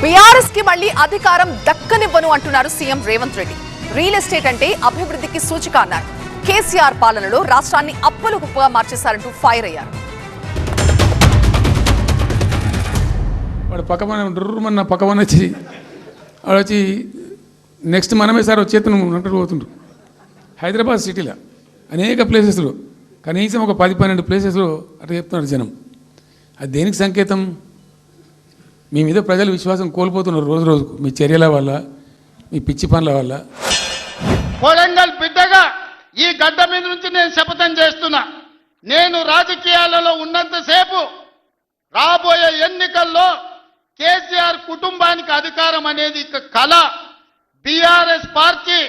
BRS కి మళ్ళీ అధికారం దక్కనివ్వను అంటున్నారు CM Revanth Reddy. Real estate అంటే అభివృద్ధికి సూచిక అన్నారు. కేసీఆర్ పాలనలో రాష్ట్రాన్ని అప్పుల కుప్పగా మార్చేశారంటూ ఫైర్ అయ్యారు. వాడు పక్కమన్న పక్కమని వచ్చి నెక్స్ట్ మనమే సార్ వచ్చేతను అంటారు పోతుండ్రు. హైదరాబాద్ సిటీలో అనేక ప్లేసెస్లో కనీసం ఒక 10-12 ప్లేసెస్లో అట్లా చెప్తున్నారు జనం. అది దేనికి సంకేతం? మీ మీద ప్రజలు విశ్వాసం కోల్పోతున్నారు రోజు రోజుకు, మీ చర్యల వల్ల, మీ పిచ్చి పనుల వల్ల. కొడంగల్ బిడ్డగా ఈ గడ్డ మీద నుంచి నేను శపథం చేస్తున్నా, నేను రాజకీయాలలో ఉన్నంతసేపు రాబోయే ఎన్నికల్లో కేసీఆర్ కుటుంబానికి అధికారం అనేది కళ. బీఆర్ఎస్ పార్టీ,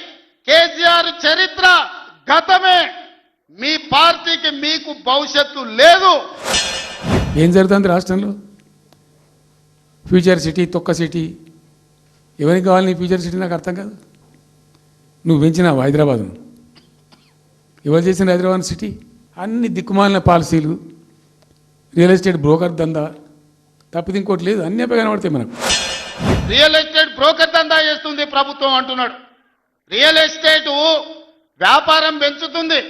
కేసీఆర్ చరిత్ర గతమే. మీ పార్టీకి మీకు భవిష్యత్తు లేదు. ఏం జరుగుతుంది రాష్ట్రంలో? ఫ్యూచర్ సిటీ, తొక్క సిటీ. ఎవరికి కావాలి నీ ఫ్యూచర్ సిటీ? నాకు అర్థం కాదు. నువ్వు పెంచినావు హైదరాబాద్ను. ఎవరు చేసిన హైదరాబాద్ సిటీ? అన్ని దిక్కుమాలిన పాలసీలు, రియల్ ఎస్టేట్ బ్రోకర్ దందా తప్పితే ఇంకోటి లేదు. అన్నీ కనబడతాయి మనకు. రియల్ ఎస్టేట్ బ్రోకర్ దందా చేస్తుంది ప్రభుత్వం అంటున్నాడు. రియల్ ఎస్టేట్ వ్యాపారం పెంచుతుంది,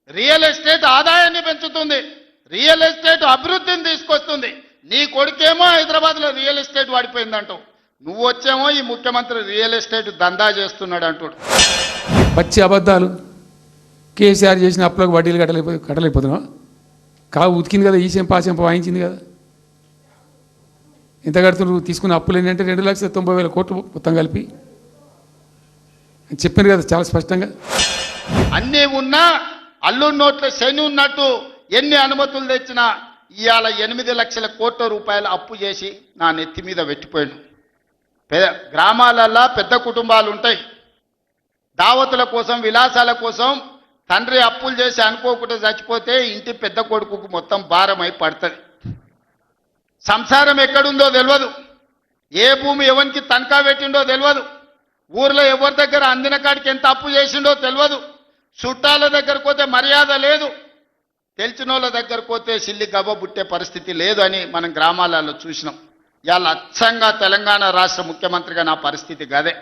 రియల్ ఎస్టేట్ ఆదాయాన్ని పెంచుతుంది, రియల్ ఎస్టేట్ అభివృద్ధిని తీసుకొస్తుంది. నీ కొడుకేమో హైదరాబాద్లో రియల్ ఎస్టేట్ వాడిపోయిందంటావు, నువ్వు వచ్చేమో ఈ ముఖ్యమంత్రి రియల్ ఎస్టేట్ దందా చేస్తున్నాడు అంటాడు. పచ్చి అబద్ధాలు. కేసీఆర్ చేసిన అప్పులకు వడ్డీలు కట్టలేకపోతున్నావా? కావు ఉతికింది కదా, ఈ చెంప ఆ చెంప వాయించింది కదా. ఎంత కడుతున్నారు? తీసుకున్న అప్పులు ఏంటంటే 2,90,000 కోట్లు మొత్తం కలిపి చెప్పాను కదా చాలా స్పష్టంగా. అన్నీ ఉన్నా అల్లు నోట్ల శని ఉన్నట్టు ఎన్ని అనుమతులు తెచ్చినా ఇవాళ 8 లక్షల కోట్ల రూపాయలు అప్పు చేసి నా నెత్తి మీద పెట్టిపోయాను. గ్రామాలల్లో పెద్ద కుటుంబాలు ఉంటాయి. దావతుల కోసం, విలాసాల కోసం తండ్రి అప్పులు చేసి అనుకోకుండా చచ్చిపోతే ఇంటి పెద్ద కొడుకుకు మొత్తం భారమై పడుతుంది. సంసారం ఎక్కడుందో తెలియదు, ఏ భూమి ఎవరికి తనఖా పెట్టిండో తెలియదు, ఊర్లో ఎవరి దగ్గర అందిన కాడికి ఎంత అప్పు చేసిండో తెలియదు, చుట్టాల దగ్గరకు పోతే మర్యాద లేదు, తెలిసిన వాళ్ళ దగ్గరకు పోతే సిల్లి గబ్బ పుట్టే పరిస్థితి లేదు అని మనం గ్రామాలలో చూసినాం. ఇవాళ అచ్చంగా తెలంగాణ రాష్ట్ర ముఖ్యమంత్రిగా నా పరిస్థితి గదే.